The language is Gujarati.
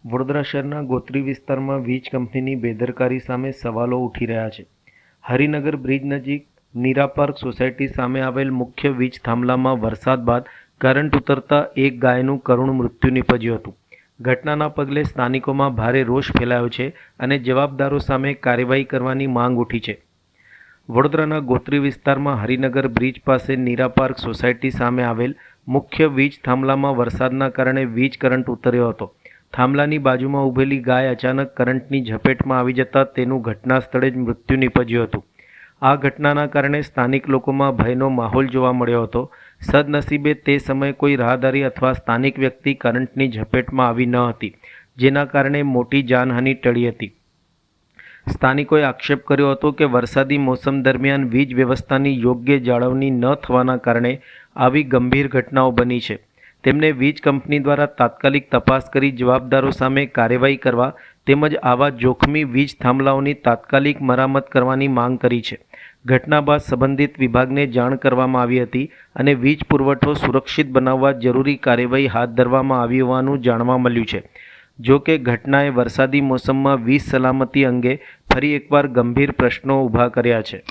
વડોદરા શહેરના ગોત્રી વિસ્તારમાં વીજ કંપનીની બેદરકારી સામે સવાલો ઉઠી રહ્યા છે. હરિનગર બ્રિજ નજીક નીરા પાર્ક સોસાયટી સામે આવેલ મુખ્ય વીજ થાંભલામાં વરસાદ બાદ કરંટ ઉતરતા એક ગાયનું કરુણ મૃત્યુ નીપજ્યું હતું. ઘટનાના પગલે સ્થાનિકોમાં ભારે રોષ ફેલાયો છે અને જવાબદારો સામે કાર્યવાહી કરવાની માંગ ઉઠી છે. વડોદરાના ગોત્રી વિસ્તારમાં હરિનગર બ્રિજ પાસે નીરા પાર્ક સોસાયટી સામે આવેલ મુખ્ય વીજ થાંભલામાં વરસાદના કારણે વીજ કરંટ ઉતર્યો હતો. થાંભલાની બાજુમાં ઊભેલી ગાય અચાનક કરંટની ઝપેટમાં આવી જતા તેનું ઘટના સ્થળે જ મૃત્યુ નીપજ્યું હતું. આ ઘટનાના કારણે સ્થાનિક લોકોમાં ભયનો માહોલ જોવા મળ્યો હતો. સદનસીબે તે સમયે કોઈ રાહદારી અથવા સ્થાનિક વ્યક્તિ કરંટની ઝપેટમાં આવી ન હતી, જેના કારણે મોટી જાનહાનિ ટળી હતી. સ્થાનિકોએ આક્ષેપ કર્યો હતો કે વરસાદી મોસમ દરમિયાન વીજ વ્યવસ્થાની યોગ્ય જાળવણી ન થવાના કારણે આવી ગંભીર ઘટનાઓ બની છે. તેમણે વીજ કંપની દ્વારા તાત્કાલિક તપાસ કરી જવાબદારો સામે કાર્યવાહી કરવા તેમજ આવા જોખમી વીજ થાંભલાઓની તાત્કાલિક મરામત કરવાની માંગ કરી છે. ઘટના બાદ સંબંધિત વિભાગને જાણ કરવામાં આવી હતી અને વીજ પુરવઠો સુરક્ષિત બનાવવા જરૂરી કાર્યવાહી હાથ ધરવામાં આવી હોવાનું જાણવા મળ્યું છે. જો કે ઘટનાએ વરસાદી મોસમમાં વીજ સલામતી અંગે ફરી એકવાર ગંભીર પ્રશ્નો ઊભા કર્યા છે.